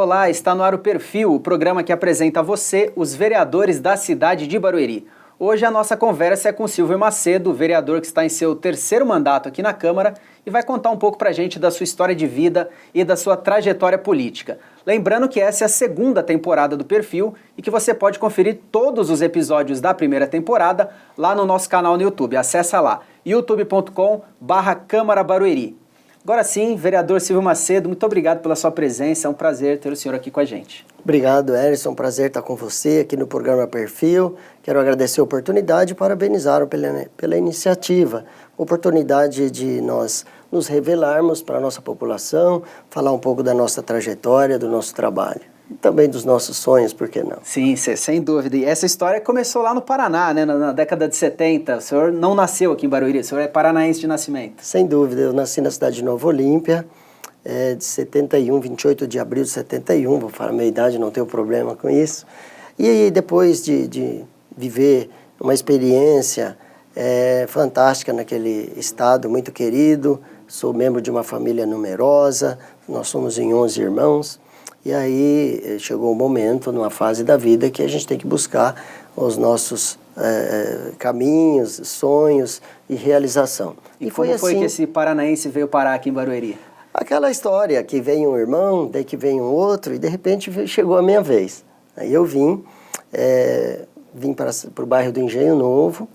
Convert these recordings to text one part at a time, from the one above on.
Olá, está no ar o Perfil, o programa que apresenta a você os vereadores da cidade de Barueri. Hoje a nossa conversa é com Silvio Macedo, vereador que está em seu terceiro mandato aqui na Câmara e vai contar um pouco pra gente da sua história de vida e da sua trajetória política. Lembrando que essa é a segunda temporada do Perfil e que você pode conferir todos os episódios da primeira temporada lá no nosso canal no YouTube. Acessa lá, youtube.com/Câmara Barueri. Agora sim, vereador Silvio Macedo, muito obrigado pela sua presença, é um prazer ter o senhor aqui com a gente. Obrigado, Erison, é um prazer estar com você aqui no programa Perfil. Quero agradecer a oportunidade e parabenizar pela iniciativa, oportunidade de nós nos revelarmos para a nossa população, falar um pouco da nossa trajetória, do nosso trabalho. E também dos nossos sonhos, por que não? Sim, sem dúvida. E essa história começou lá no Paraná, né, na década de 70. O senhor não nasceu aqui em Barueri, o senhor é paranaense de nascimento. Sem dúvida, eu nasci na cidade de Nova Olímpia, de 71, 28 de abril de 71, vou falar a minha idade, não tenho problema com isso. E aí, depois de viver uma experiência fantástica naquele estado muito querido, sou membro de uma família numerosa, nós somos em 11 irmãos, e aí chegou um momento, numa fase da vida, que a gente tem que buscar os nossos caminhos, sonhos e realização. E como foi que esse paranaense veio parar aqui em Barueri? Aquela história que vem um irmão, daí que vem um outro, e de repente chegou a minha vez. Aí eu vim para o bairro do Engenho Novo,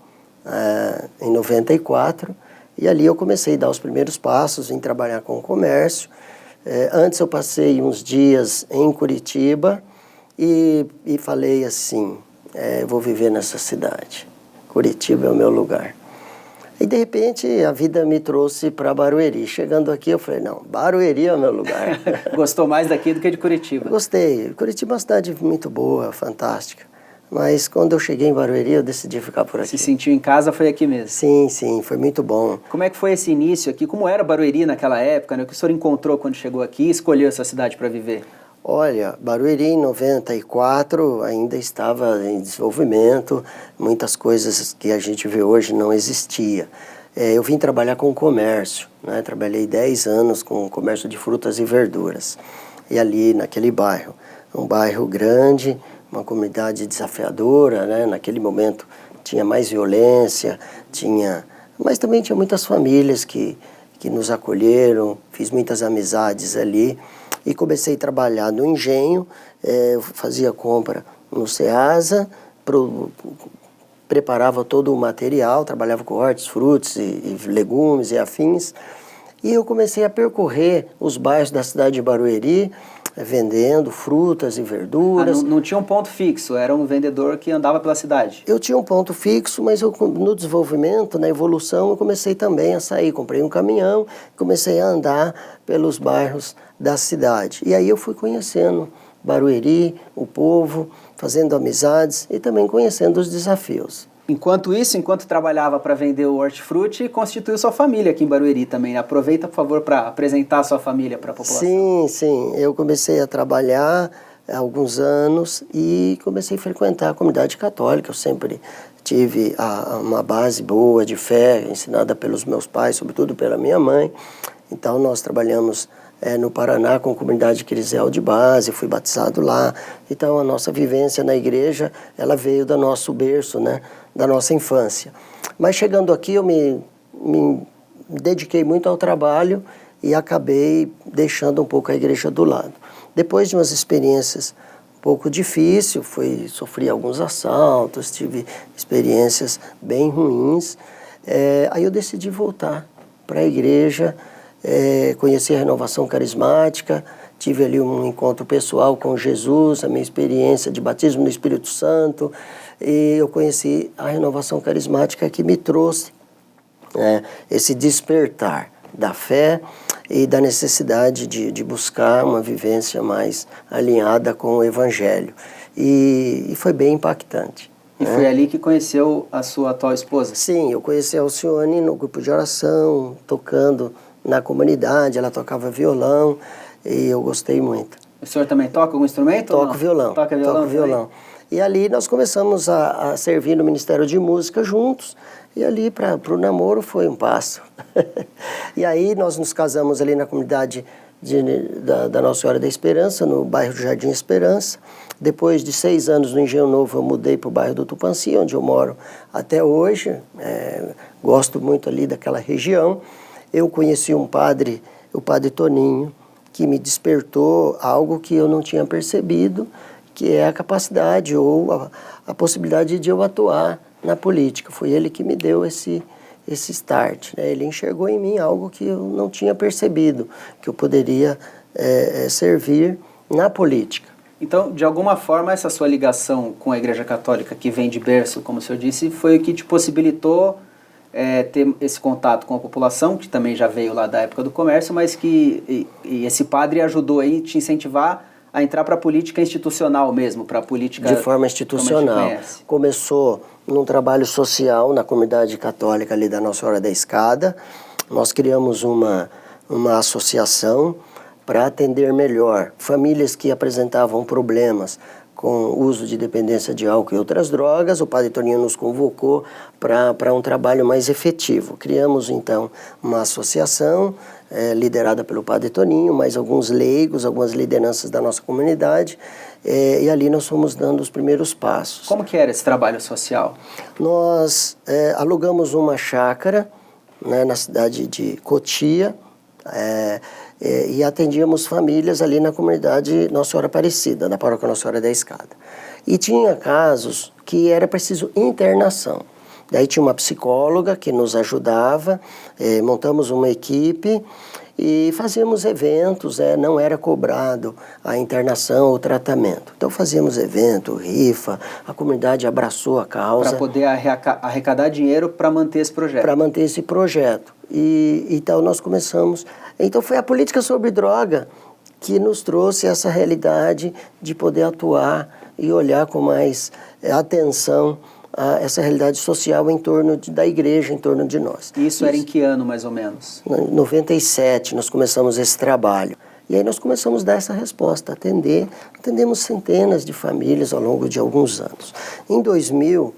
em 94, e ali eu comecei a dar os primeiros passos, vim trabalhar com o comércio. Antes eu passei uns dias em Curitiba e falei assim, vou viver nessa cidade, Curitiba é o meu lugar. E de repente a vida me trouxe para Barueri. Chegando aqui eu falei, não, Barueri é o meu lugar. Gostou mais daqui do que de Curitiba? Gostei. Curitiba é uma cidade muito boa, fantástica. Mas quando eu cheguei em Barueri eu decidi ficar por aqui. Se sentiu em casa, foi aqui mesmo? Sim, foi muito bom. Como é que foi esse início aqui? Como era Barueri naquela época, né? O que o senhor encontrou quando chegou aqui e escolheu essa cidade para viver? Olha, Barueri em 94 ainda estava em desenvolvimento, muitas coisas que a gente vê hoje não existia. Eu vim trabalhar com comércio, né? Trabalhei 10 anos com comércio de frutas e verduras. E ali naquele bairro, um bairro grande, uma comunidade desafiadora, né? Naquele momento tinha mais violência, mas também tinha muitas famílias que nos acolheram, fiz muitas amizades ali. E comecei a trabalhar no engenho, eu fazia compra no Ceasa, preparava todo o material, trabalhava com hortifrutis e legumes e afins. E eu comecei a percorrer os bairros da cidade de Barueri, vendendo frutas e verduras. Não tinha um ponto fixo, era um vendedor que andava pela cidade? Eu tinha um ponto fixo, mas no desenvolvimento, na evolução, eu comecei também a sair. Comprei um caminhão, comecei a andar pelos bairros da cidade. E aí eu fui conhecendo Barueri, o povo, fazendo amizades e também conhecendo os desafios. Enquanto trabalhava para vender o hortifruti, constituiu sua família aqui em Barueri também. Aproveita, por favor, para apresentar a sua família para a população. Sim. Eu comecei a trabalhar há alguns anos e comecei a frequentar a comunidade católica. Eu sempre tive uma base boa de fé, ensinada pelos meus pais, sobretudo pela minha mãe. Então, nós trabalhamos no Paraná com a comunidade Crisel de base, fui batizado lá. Então, a nossa vivência na igreja, ela veio do nosso berço, né? Da nossa infância. Mas chegando aqui eu me dediquei muito ao trabalho e acabei deixando um pouco a igreja do lado. Depois de umas experiências um pouco difíceis, sofri alguns assaltos, tive experiências bem ruins, aí eu decidi voltar para a igreja, conheci a renovação carismática, tive ali um encontro pessoal com Jesus, a minha experiência de batismo no Espírito Santo, e eu conheci a renovação carismática que me trouxe esse despertar da fé e da necessidade de buscar uma vivência mais alinhada com o Evangelho. E foi bem impactante. E foi ali que conheceu a sua atual esposa? Sim, eu conheci a Alcione no grupo de oração, tocando na comunidade, ela tocava violão e eu gostei muito. O senhor também toca algum instrumento? Toco violão. Toca violão? Toco violão. E ali nós começamos a servir no Ministério de Música juntos, e ali para o namoro foi um passo. E aí nós nos casamos ali na comunidade da Nossa Senhora da Esperança, no bairro do Jardim Esperança. Depois de 6 anos no Engenho Novo, eu mudei para o bairro do Tupãssi, onde eu moro até hoje. Gosto muito ali daquela região. Eu conheci um padre, o Padre Toninho, que me despertou algo que eu não tinha percebido, que é a capacidade ou a possibilidade de eu atuar na política. Foi ele que me deu esse start, né? Ele enxergou em mim algo que eu não tinha percebido, que eu poderia servir na política. Então, de alguma forma, essa sua ligação com a Igreja Católica, que vem de berço, como o senhor disse, foi o que te possibilitou ter esse contato com a população, que também já veio lá da época do comércio, mas que e esse padre ajudou aí te incentivar a entrar para a política institucional mesmo, para a política... De forma institucional. Começou num trabalho social na comunidade católica ali da Nossa Senhora da Escada. Nós criamos uma associação para atender melhor famílias que apresentavam problemas com o uso de dependência de álcool e outras drogas. O Padre Toninho nos convocou para um trabalho mais efetivo. Criamos, então, uma associação liderada pelo Padre Toninho, mais alguns leigos, algumas lideranças da nossa comunidade, e ali nós fomos dando os primeiros passos. Como que era esse trabalho social? Nós alugamos uma chácara, né, na cidade de Cotia, e atendíamos famílias ali na comunidade Nossa Senhora Aparecida, da paróquia Nossa Senhora da Escada. E tinha casos que era preciso internação. Daí tinha uma psicóloga que nos ajudava, montamos uma equipe e fazíamos eventos, não era cobrado a internação ou o tratamento. Então fazíamos evento, rifa, a comunidade abraçou a causa. Para poder arrecadar dinheiro para manter esse projeto. Para manter esse projeto. E então nós começamos... Então foi a política sobre droga que nos trouxe essa realidade de poder atuar e olhar com mais atenção a essa realidade social em torno da igreja, em torno de nós. Isso era em que ano, mais ou menos? Em 97 nós começamos esse trabalho. E aí nós começamos a dar essa resposta, atendemos centenas de famílias ao longo de alguns anos. Em 2000,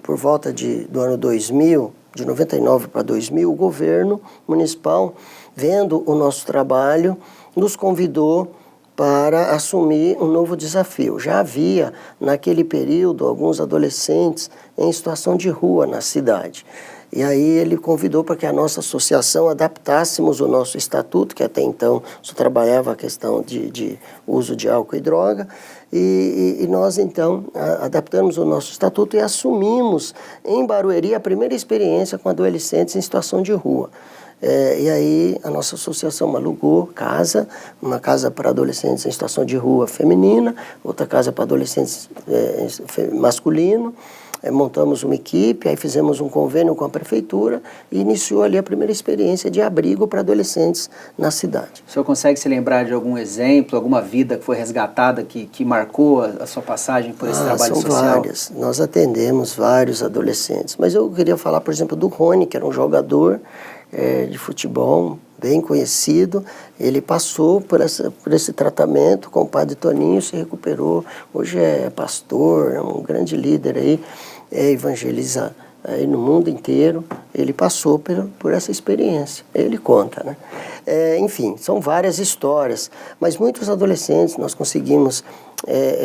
por volta do ano 2000, de 99 para 2000, o governo municipal, vendo o nosso trabalho, nos convidou para assumir um novo desafio. Já havia, naquele período, alguns adolescentes em situação de rua na cidade. E aí ele convidou para que a nossa associação adaptássemos o nosso estatuto, que até então só trabalhava a questão de uso de álcool e droga, e nós então adaptamos o nosso estatuto e assumimos em Barueri a primeira experiência com adolescentes em situação de rua. E aí a nossa associação alugou uma casa para adolescentes em situação de rua feminina, outra casa para adolescentes masculino. Montamos uma equipe, aí fizemos um convênio com a prefeitura e iniciou ali a primeira experiência de abrigo para adolescentes na cidade. O senhor consegue se lembrar de algum exemplo, alguma vida que foi resgatada, que marcou a sua passagem por esse trabalho social? São várias. Nós atendemos vários adolescentes, mas eu queria falar, por exemplo, do Rony, que era um jogador de futebol bem conhecido. Ele passou por esse tratamento com o Padre Toninho, se recuperou. Hoje é pastor, é um grande líder aí, evangeliza aí no mundo inteiro. Ele passou por essa experiência, ele conta, né? Enfim, são várias histórias, mas muitos adolescentes nós conseguimos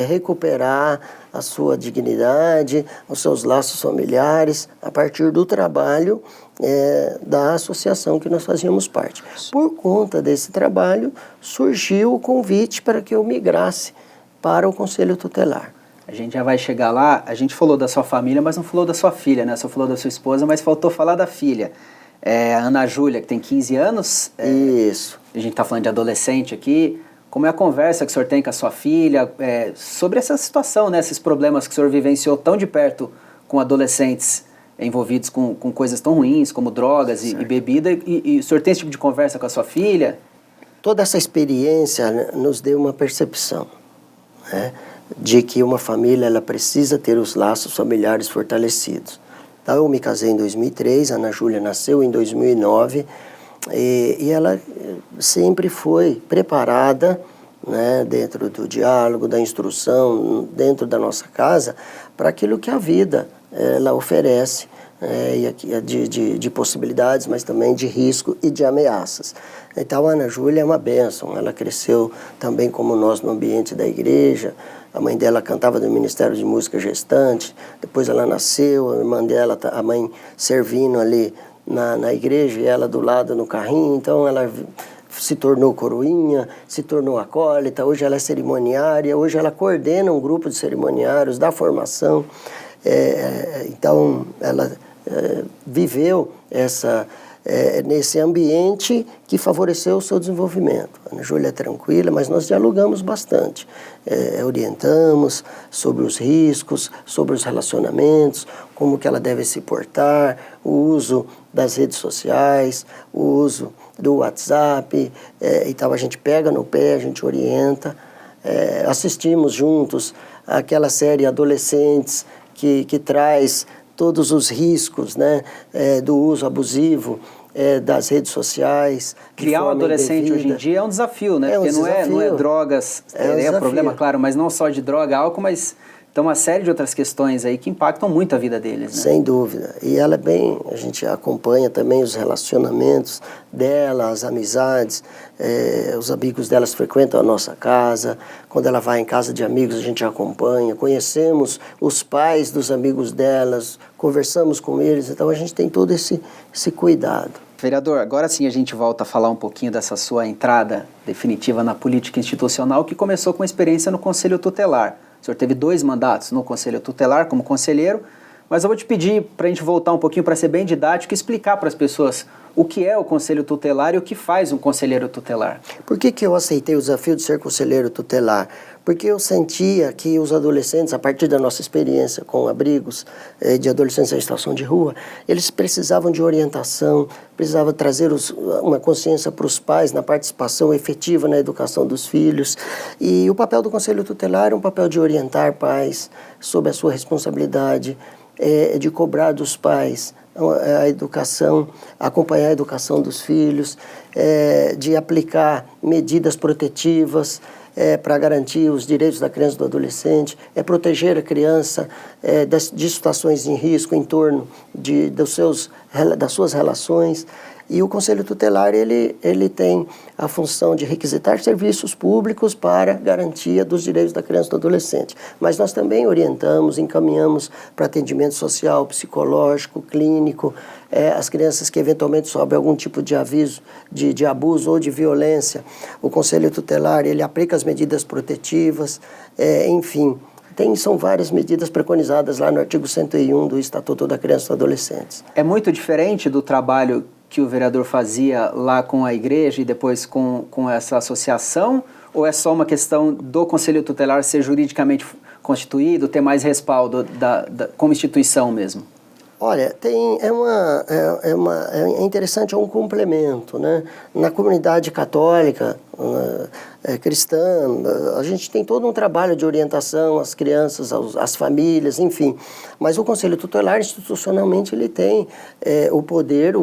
recuperar a sua dignidade, os seus laços familiares, a partir do trabalho da associação que nós fazíamos parte. Por conta desse trabalho, surgiu o convite para que eu migrasse para o Conselho Tutelar. A gente já vai chegar lá. A gente falou da sua família, mas não falou da sua filha, né? Só falou da sua esposa, mas faltou falar da filha. A Ana Júlia, que tem 15 anos. Isso. A gente está falando de adolescente aqui. Como é a conversa que o senhor tem com a sua filha sobre essa situação, né? Esses problemas que o senhor vivenciou tão de perto com adolescentes envolvidos com coisas tão ruins como drogas e bebida. E o senhor tem esse tipo de conversa com a sua filha? Toda essa experiência nos deu uma percepção, né, de que uma família ela precisa ter os laços familiares fortalecidos. Então, eu me casei em 2003, a Ana Júlia nasceu em 2009, e ela sempre foi preparada, né, dentro do diálogo, da instrução, dentro da nossa casa, para aquilo que a vida ela oferece, de possibilidades, mas também de risco e de ameaças. Então a Ana Júlia é uma bênção, ela cresceu também como nós no ambiente da igreja. A mãe dela cantava do Ministério de Música gestante, depois ela nasceu, a irmã dela, a mãe servindo ali na igreja e ela do lado no carrinho, então ela se tornou coroinha, se tornou acólita, hoje ela é cerimoniária, hoje ela coordena um grupo de cerimoniários, dá formação, então ela viveu nesse ambiente que favoreceu o seu desenvolvimento. A Ana Júlia é tranquila, mas nós dialogamos bastante, orientamos sobre os riscos, sobre os relacionamentos, como que ela deve se portar, o uso das redes sociais, o uso do WhatsApp, então a gente pega no pé, a gente orienta, assistimos juntos aquela série Adolescentes que traz todos os riscos, né, do uso abusivo das redes sociais. Criar um adolescente hoje em dia é um desafio, né? Porque não é drogas, é o problema, claro, mas não só de droga, álcool, mas tem uma série de outras questões aí que impactam muito a vida deles, né? Sem dúvida. E ela a gente acompanha também os relacionamentos dela, as amizades, os amigos delas frequentam a nossa casa, quando ela vai em casa de amigos a gente acompanha, conhecemos os pais dos amigos delas, conversamos com eles, então a gente tem todo esse cuidado. Vereador, agora sim a gente volta a falar um pouquinho dessa sua entrada definitiva na política institucional, que começou com a experiência no Conselho Tutelar. O senhor teve 2 mandatos no Conselho Tutelar como conselheiro, mas eu vou te pedir para a gente voltar um pouquinho para ser bem didático e explicar para as pessoas o que é o Conselho Tutelar e o que faz um conselheiro tutelar. Por que eu aceitei o desafio de ser conselheiro tutelar? Porque eu sentia que os adolescentes, a partir da nossa experiência com abrigos de adolescentes em situação de rua, eles precisavam de orientação, precisavam trazer uma consciência para os pais na participação efetiva na educação dos filhos. E o papel do Conselho Tutelar é um papel de orientar pais sobre a sua responsabilidade, de cobrar dos pais a educação, acompanhar a educação dos filhos, de aplicar medidas protetivas para garantir os direitos da criança e do adolescente, proteger a criança de situações de risco em torno das suas relações. E o Conselho Tutelar ele tem a função de requisitar serviços públicos para garantia dos direitos da criança e do adolescente. Mas nós também orientamos, encaminhamos para atendimento social, psicológico, clínico, as crianças que eventualmente sofrem algum tipo de aviso de abuso ou de violência. O Conselho Tutelar ele aplica as medidas protetivas, enfim. São várias medidas preconizadas lá no artigo 101 do Estatuto da Criança e do Adolescente. É muito diferente do trabalho que o vereador fazia lá com a igreja e depois com essa associação? Ou é só uma questão do Conselho Tutelar ser juridicamente constituído, ter mais respaldo como instituição mesmo? Olha, é interessante, é um complemento, né? Na comunidade católica, cristã, a gente tem todo um trabalho de orientação às crianças, às famílias, enfim. Mas o Conselho Tutelar, institucionalmente, ele tem o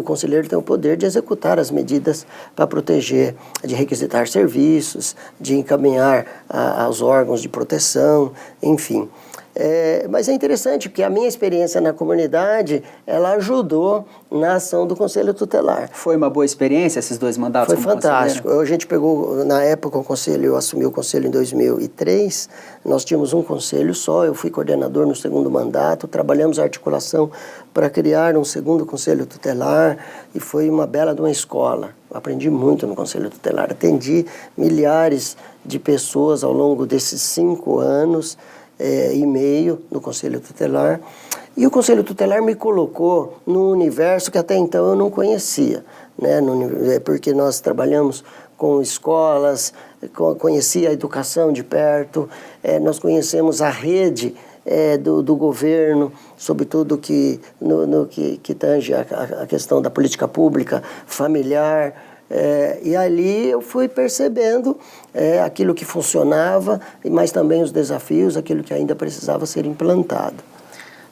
conselheiro tem o poder de executar as medidas para proteger, de requisitar serviços, de encaminhar aos órgãos de proteção, enfim. Mas é interessante porque a minha experiência na comunidade, ela ajudou na ação do Conselho Tutelar. Foi uma boa experiência esses 2 mandatos? Foi fantástico. A gente pegou, na época, eu assumi o conselho em 2003, nós tínhamos um conselho só, eu fui coordenador no 2º mandato, trabalhamos a articulação para criar um 2º Conselho Tutelar e foi uma bela de uma escola. Eu aprendi muito no Conselho Tutelar, atendi milhares de pessoas ao longo desses 5 anos, e meio no Conselho Tutelar, e o Conselho Tutelar me colocou num universo que até então eu não conhecia, né? Porque nós trabalhamos com escolas, conhecia a educação de perto, nós conhecemos a rede do governo, sobretudo no que tange a questão da política pública familiar. E ali eu fui percebendo aquilo que funcionava, mas também os desafios, aquilo que ainda precisava ser implantado.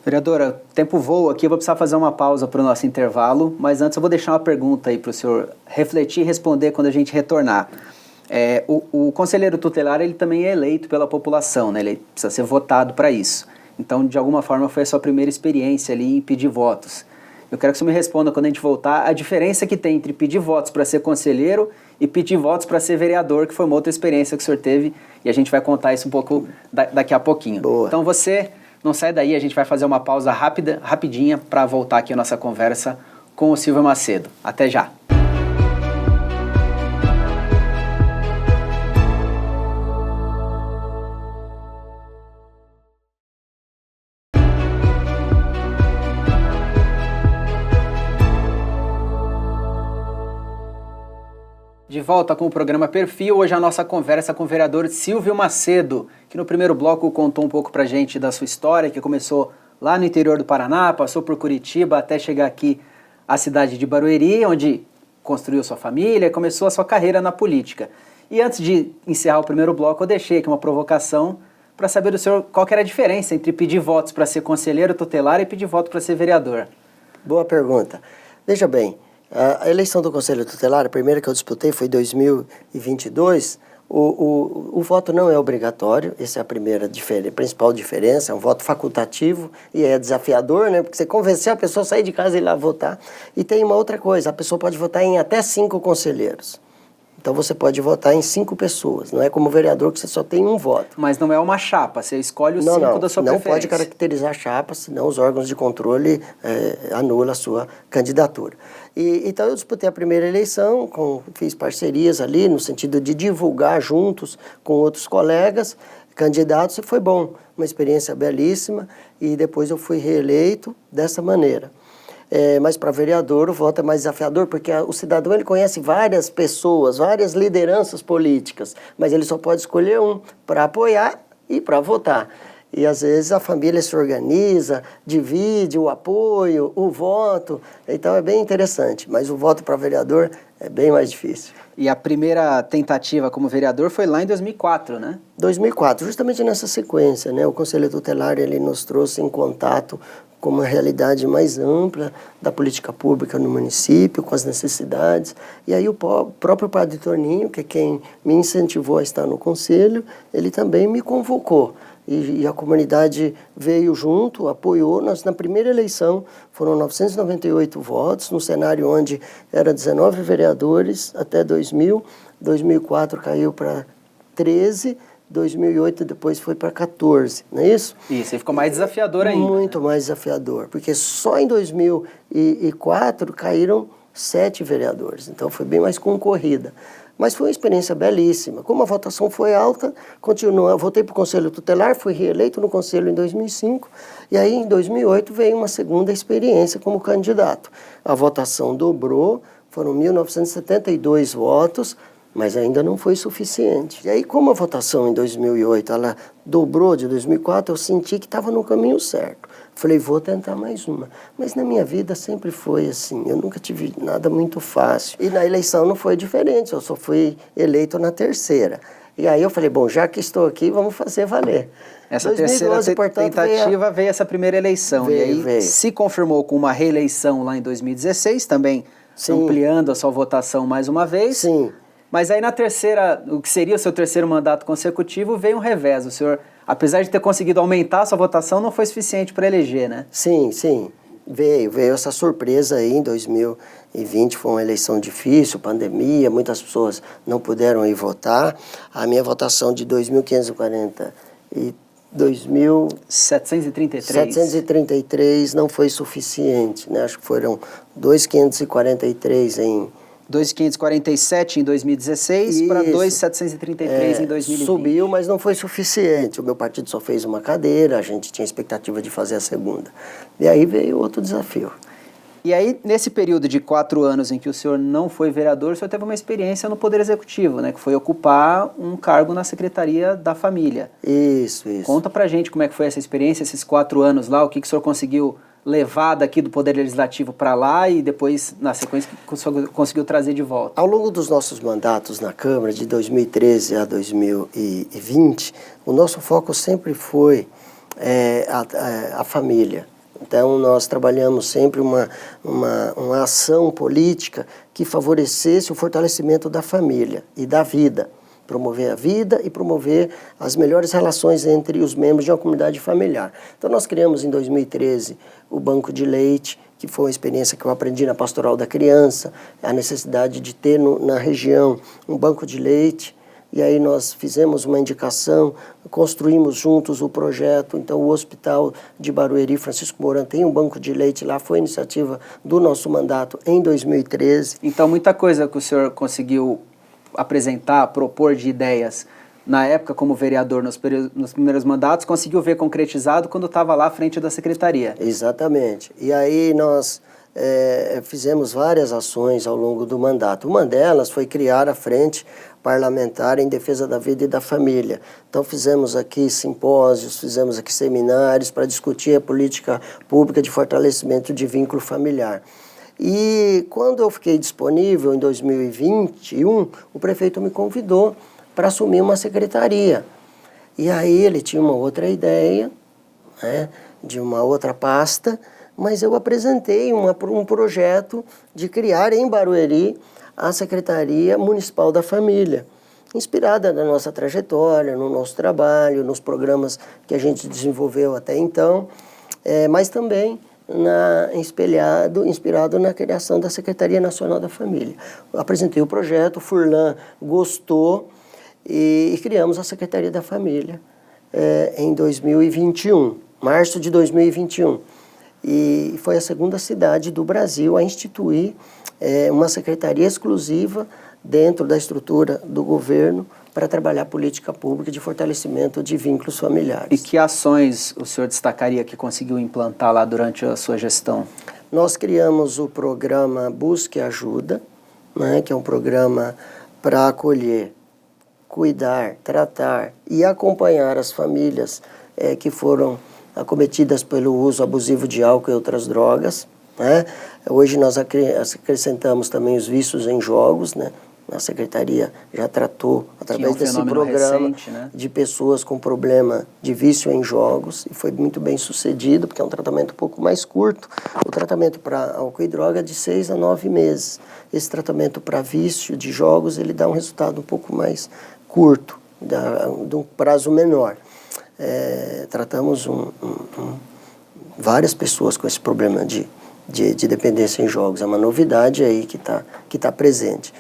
Vereadora, o tempo voa aqui, eu vou precisar fazer uma pausa para o nosso intervalo, mas antes eu vou deixar uma pergunta aí para o senhor refletir e responder quando a gente retornar. O conselheiro tutelar ele também é eleito pela população, né? Ele precisa ser votado para isso. Então, de alguma forma, foi a sua primeira experiência ali em pedir votos. Eu quero que você me responda, quando a gente voltar, a diferença que tem entre pedir votos para ser conselheiro e pedir votos para ser vereador, que foi uma outra experiência que o senhor teve, e a gente vai contar isso um pouco daqui a pouquinho. Boa. Então você não sai daí, a gente vai fazer uma pausa rapidinha para voltar aqui a nossa conversa com o Silvio Macedo. Até já! De volta com o programa Perfil, hoje a nossa conversa com o vereador Silvio Macedo, que no primeiro bloco contou um pouco pra gente da sua história, que começou lá no interior do Paraná, passou por Curitiba até chegar aqui à cidade de Barueri, onde construiu sua família e começou a sua carreira na política. E antes de encerrar o primeiro bloco, eu deixei aqui uma provocação para saber do senhor qual que era a diferença entre pedir votos para ser conselheiro tutelar e pedir voto para ser vereador. Boa pergunta. Veja bem, a eleição do Conselho Tutelar, a primeira que eu disputei foi em 2022, o voto não é obrigatório, essa é a principal diferença, é um voto facultativo e é desafiador, né? Porque você convencer a pessoa a sair de casa e ir lá votar. E tem uma outra coisa, a pessoa pode votar em até 5 conselheiros. Então você pode votar em 5 pessoas, não é como vereador que você só tem um voto. Mas não é uma chapa, você escolhe os 5 da sua preferência. Não pode caracterizar chapa, senão os órgãos de controle anulam a sua candidatura. Então eu disputei a primeira eleição, fiz parcerias ali no sentido de divulgar juntos com outros colegas, candidatos, e foi bom, uma experiência belíssima, e depois eu fui reeleito dessa maneira. Mas para vereador o voto é mais desafiador, porque o cidadão ele conhece várias pessoas, várias lideranças políticas, mas ele só pode escolher um para apoiar e para votar. E às vezes a família se organiza, divide o apoio, o voto, então é bem interessante, mas o voto para vereador é bem mais difícil. E a primeira tentativa como vereador foi lá em 2004, né? 2004, justamente nessa sequência, né? O Conselho Tutelar ele nos trouxe em contato com uma realidade mais ampla da política pública no município, com as necessidades. E aí o próprio Padre Toninho, que é quem me incentivou a estar no conselho, ele também me convocou. E a comunidade veio junto, apoiou. Na primeira eleição foram 998 votos, num cenário onde era 19 vereadores até 2000. 2004 caiu para 13, 2008 depois foi para 14, não é isso? Isso, e ficou mais desafiador ainda. Muito mais desafiador, porque só em 2004 caíram 7 vereadores, então foi bem mais concorrida. Mas foi uma experiência belíssima. Como a votação foi alta, eu votei para o Conselho Tutelar, fui reeleito no Conselho em 2005, e aí em 2008 veio uma segunda experiência como candidato. A votação dobrou, foram 1.972 votos, mas ainda não foi suficiente. E aí, como a votação em 2008 ela dobrou de 2004, eu senti que estava no caminho certo. Falei, vou tentar mais uma. Mas na minha vida sempre foi assim, eu nunca tive nada muito fácil. E na eleição não foi diferente, eu só fui eleito na terceira. E aí eu falei, bom, já que estou aqui, vamos fazer valer. Essa 2012, terceira tentativa veio essa primeira eleição. Veio. Se confirmou com uma reeleição lá em 2016, também ampliando a sua votação mais uma vez. Sim. Mas aí na terceira, o que seria o seu terceiro mandato consecutivo, veio um revés. O senhor, apesar de ter conseguido aumentar a sua votação, não foi suficiente para eleger, né? Sim, sim. Veio essa surpresa aí em 2020, foi uma eleição difícil, pandemia, muitas pessoas não puderam ir votar. A minha votação de 2.540 e 2.733 não foi suficiente, né? Acho que foram 2.543 em 2.547 em 2016 para 2.733 em 2020. Subiu, mas não foi suficiente. O meu partido só fez uma cadeira, a gente tinha expectativa de fazer a segunda. E aí veio outro desafio. E aí, nesse período de 4 anos em que o senhor não foi vereador, o senhor teve uma experiência no Poder Executivo, né? Que foi ocupar um cargo na Secretaria da Família. Isso. Conta pra gente como é que foi essa experiência, esses 4 anos lá, o que o senhor conseguiu levar daqui do Poder Legislativo para lá e depois, na sequência, conseguiu trazer de volta. Ao longo dos nossos mandatos na Câmara, de 2013 a 2020, o nosso foco sempre foi a família. Então, nós trabalhamos sempre uma ação política que favorecesse o fortalecimento da família e da vida. Promover a vida e promover as melhores relações entre os membros de uma comunidade familiar. Então, nós criamos em 2013 o Banco de Leite, que foi uma experiência que eu aprendi na Pastoral da Criança, a necessidade de ter na região um banco de leite. E aí nós fizemos uma indicação, construímos juntos o projeto. Então o Hospital de Barueri, Francisco Mourão, tem um banco de leite lá, foi iniciativa do nosso mandato em 2013. Então muita coisa que o senhor conseguiu apresentar, propor de ideias na época como vereador nos primeiros mandatos, conseguiu ver concretizado quando estava lá à frente da secretaria. Exatamente. E aí nós fizemos várias ações ao longo do mandato. Uma delas foi criar a Frente Parlamentar em Defesa da Vida e da Família. Então fizemos aqui simpósios, fizemos aqui seminários para discutir a política pública de fortalecimento de vínculo familiar. E quando eu fiquei disponível em 2021, o prefeito me convidou para assumir uma secretaria. E aí ele tinha uma outra ideia, né, de uma outra pasta, mas eu apresentei um projeto de criar em Barueri a Secretaria Municipal da Família, inspirada na nossa trajetória, no nosso trabalho, nos programas que a gente desenvolveu até então, mas também inspirado na criação da Secretaria Nacional da Família. Eu apresentei o projeto, o Furlan gostou e criamos a Secretaria da Família em 2021, março de 2021. E foi a segunda cidade do Brasil a instituir uma secretaria exclusiva dentro da estrutura do governo para trabalhar política pública de fortalecimento de vínculos familiares. E que ações o senhor destacaria que conseguiu implantar lá durante a sua gestão? Nós criamos o programa Busque Ajuda, né, que é um programa para acolher, cuidar, tratar e acompanhar as famílias que foram acometidas pelo uso abusivo de álcool e outras drogas, né? Hoje nós acrescentamos também os vícios em jogos, né? A Secretaria já tratou, através desse programa, recente, né, de pessoas com problema de vício em jogos, e foi muito bem sucedido, porque é um tratamento um pouco mais curto. O tratamento para álcool e droga é de 6 a 9 meses. Esse tratamento para vício de jogos, ele dá um resultado um pouco mais curto, de um prazo menor. Tratamos várias pessoas com esse problema de dependência em jogos. É uma novidade aí que tá presente.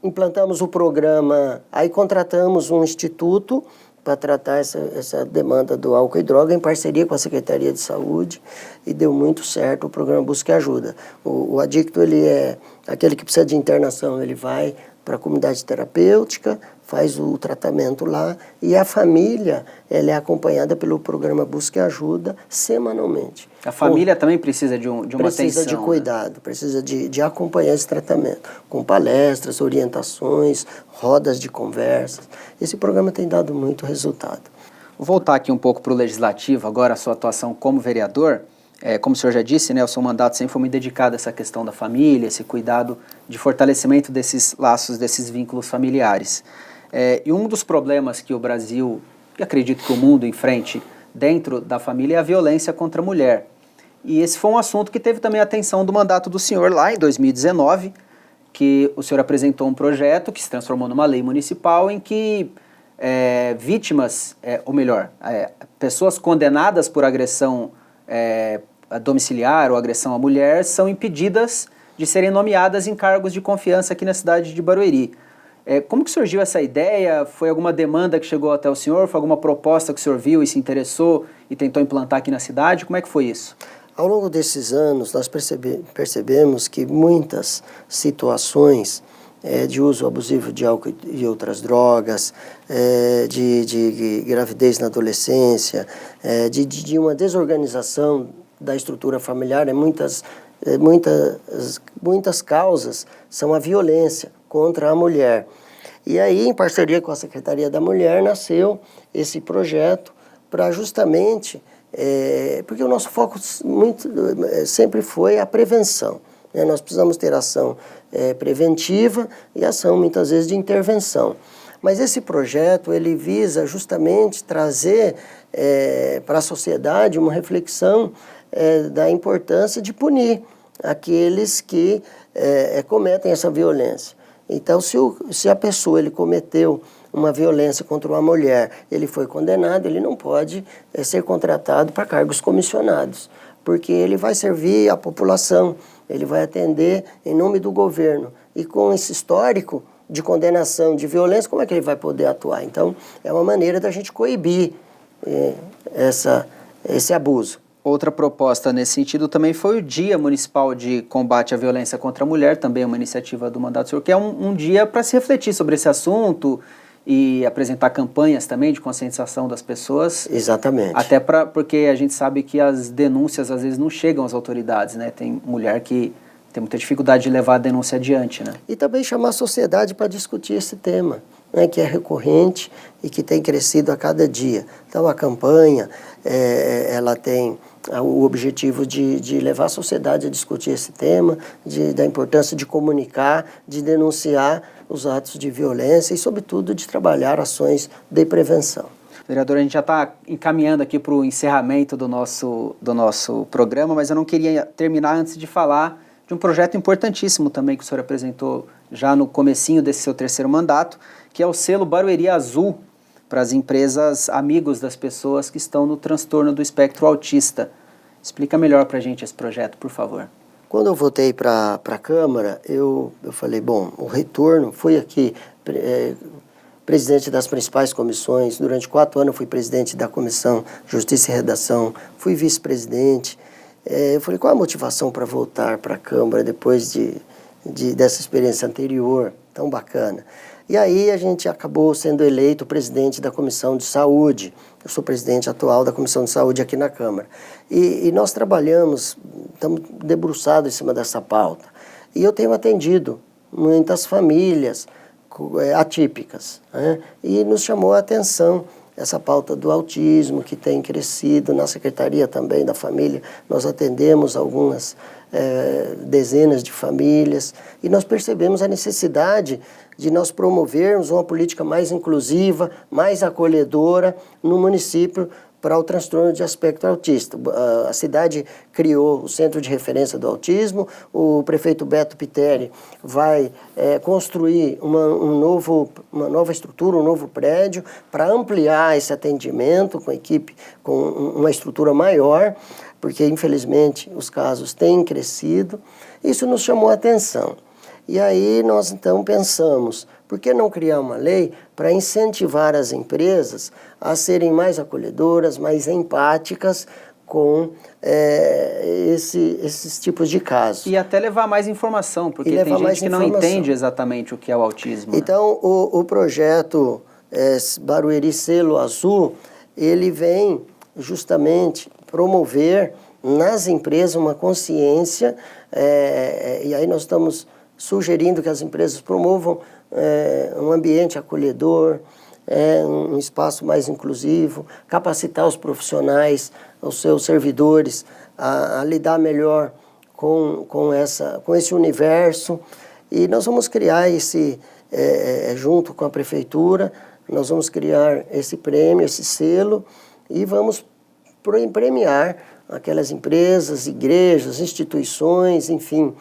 Implantamos o programa, aí contratamos um instituto para tratar essa demanda do álcool e droga em parceria com a Secretaria de Saúde, e deu muito certo o programa Busque Ajuda. O adicto, ele é aquele que precisa de internação, ele vai para a comunidade terapêutica, faz o tratamento lá, e a família, ela é acompanhada pelo programa Busque Ajuda semanalmente. A família também precisa de uma atenção. Precisa de cuidado, né? Precisa de acompanhar esse tratamento, com palestras, orientações, rodas de conversas. Esse programa tem dado muito resultado. Vou voltar aqui um pouco para o Legislativo, agora a sua atuação como vereador. Como o senhor já disse, né, o seu mandato sempre foi muito dedicado a essa questão da família, esse cuidado de fortalecimento desses laços, desses vínculos familiares. E um dos problemas que o Brasil, e acredito que o mundo enfrente dentro da família, é a violência contra a mulher. E esse foi um assunto que teve também a atenção do mandato do senhor lá em 2019, que o senhor apresentou um projeto que se transformou numa lei municipal em que vítimas, ou melhor, pessoas condenadas por agressão domiciliar ou agressão à mulher são impedidas de serem nomeadas em cargos de confiança aqui na cidade de Barueri. Como que surgiu essa ideia? Foi alguma demanda que chegou até o senhor? Foi alguma proposta que o senhor viu e se interessou e tentou implantar aqui na cidade? Como é que foi isso? Ao longo desses anos, nós percebemos que muitas situações de uso abusivo de álcool e outras drogas, de gravidez na adolescência, de uma desorganização da estrutura familiar, muitas causas são a violência contra a mulher. E aí, em parceria com a Secretaria da Mulher, nasceu esse projeto para justamente, porque o nosso foco sempre foi a prevenção. Nós precisamos ter ação preventiva e ação, muitas vezes, de intervenção. Mas esse projeto, ele visa justamente trazer para a sociedade uma reflexão da importância de punir aqueles que cometem essa violência. Então, se a pessoa ele cometeu uma violência contra uma mulher, ele foi condenado, ele não pode ser contratado para cargos comissionados, porque ele vai servir a população, ele vai atender em nome do governo. E com esse histórico de condenação de violência, como é que ele vai poder atuar? Então, é uma maneira da gente coibir esse abuso. Outra proposta nesse sentido também foi o Dia Municipal de Combate à Violência contra a Mulher, também uma iniciativa do mandato do senhor, que é um dia para se refletir sobre esse assunto e apresentar campanhas também de conscientização das pessoas. Exatamente. Até porque a gente sabe que as denúncias às vezes não chegam às autoridades, né? Tem mulher que tem muita dificuldade de levar a denúncia adiante, né? E também chamar a sociedade para discutir esse tema, né, que é recorrente e que tem crescido a cada dia. Então, a campanha, ela tem o objetivo de levar a sociedade a discutir esse tema, da importância de comunicar, de denunciar os atos de violência e, sobretudo, de trabalhar ações de prevenção. Vereador, a gente já está encaminhando aqui para o encerramento do nosso programa, mas eu não queria terminar antes de falar de um projeto importantíssimo também que o senhor apresentou já no comecinho desse seu terceiro mandato, que é o selo Barueri Azul para as empresas amigos das pessoas que estão no transtorno do espectro autista. Explica melhor para a gente esse projeto, por favor. Quando eu voltei para a Câmara, eu falei, bom, o retorno foi aqui, presidente das principais comissões, durante 4 anos eu fui presidente da Comissão Justiça e Redação, fui vice-presidente. Eu falei, qual a motivação para voltar para a Câmara depois dessa experiência anterior, tão bacana? E aí a gente acabou sendo eleito presidente da Comissão de Saúde. Eu sou presidente atual da Comissão de Saúde aqui na Câmara. E nós trabalhamos, estamos debruçados em cima dessa pauta. E eu tenho atendido muitas famílias atípicas, né? E nos chamou a atenção essa pauta do autismo que tem crescido. Na Secretaria também da Família, nós atendemos algumas dezenas de famílias e nós percebemos a necessidade de nós promovermos uma política mais inclusiva, mais acolhedora no município para o transtorno de espectro autista. A cidade criou o Centro de Referência do Autismo, o prefeito Beto Piteri vai construir uma nova estrutura, um novo prédio para ampliar esse atendimento com equipe, com uma estrutura maior, porque infelizmente os casos têm crescido. Isso nos chamou a atenção. E aí nós então pensamos, por que não criar uma lei para incentivar as empresas a serem mais acolhedoras, mais empáticas com esses tipos de casos? E até levar mais informação, porque tem gente que não entende exatamente o que é o autismo. Então, né? O projeto Barueri Selo Azul, ele vem justamente promover nas empresas uma consciência, e aí nós estamos sugerindo que as empresas promovam um ambiente acolhedor, um espaço mais inclusivo, capacitar os profissionais, os seus servidores a lidar melhor com esse universo. E nós vamos criar junto com a Prefeitura, nós vamos criar esse prêmio, esse selo, e vamos premiar aquelas empresas, igrejas, instituições, enfim,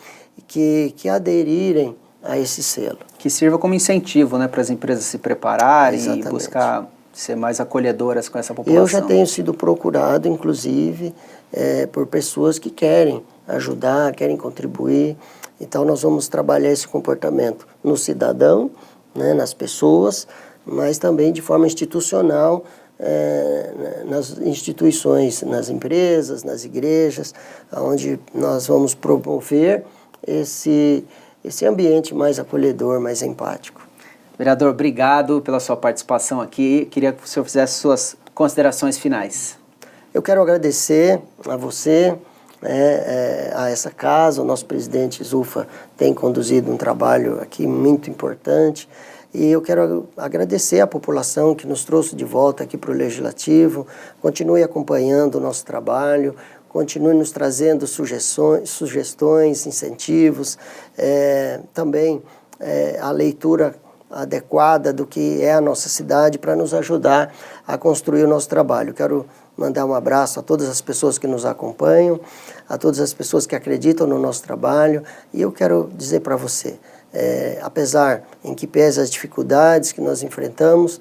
que aderirem a esse selo. Que sirva como incentivo, né, para as empresas se prepararem. Exatamente. E buscar ser mais acolhedoras com essa população. Eu já tenho sido procurado, inclusive, por pessoas que querem ajudar, querem contribuir. Então, nós vamos trabalhar esse comportamento no cidadão, né, nas pessoas, mas também de forma institucional, nas instituições, nas empresas, nas igrejas, onde nós vamos promover esse ambiente mais acolhedor, mais empático. Vereador, obrigado pela sua participação aqui. Queria que o senhor fizesse suas considerações finais. Eu quero agradecer a você, a essa casa. O nosso presidente Zufa tem conduzido um trabalho aqui muito importante. E eu quero agradecer à população que nos trouxe de volta aqui para o Legislativo. Continue acompanhando o nosso trabalho, continue nos trazendo sugestões, incentivos, também a leitura adequada do que é a nossa cidade para nos ajudar a construir o nosso trabalho. Quero mandar um abraço a todas as pessoas que nos acompanham, a todas as pessoas que acreditam no nosso trabalho, e eu quero dizer para você, apesar em que pese as dificuldades que nós enfrentamos,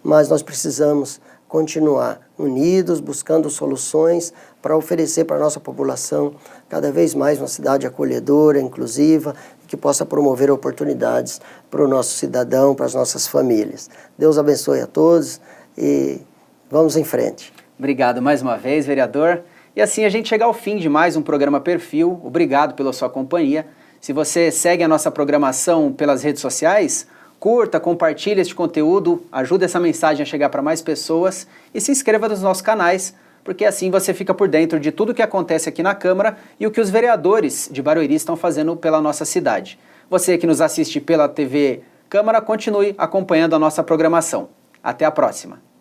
mas nós precisamos continuar unidos, buscando soluções para oferecer para a nossa população cada vez mais uma cidade acolhedora, inclusiva, que possa promover oportunidades para o nosso cidadão, para as nossas famílias. Deus abençoe a todos e vamos em frente. Obrigado mais uma vez, vereador. E assim a gente chega ao fim de mais um programa Perfil. Obrigado pela sua companhia. Se você segue a nossa programação pelas redes sociais, curta, compartilhe este conteúdo, ajude essa mensagem a chegar para mais pessoas e se inscreva nos nossos canais, porque assim você fica por dentro de tudo o que acontece aqui na Câmara e o que os vereadores de Barueri estão fazendo pela nossa cidade. Você que nos assiste pela TV Câmara, continue acompanhando a nossa programação. Até a próxima!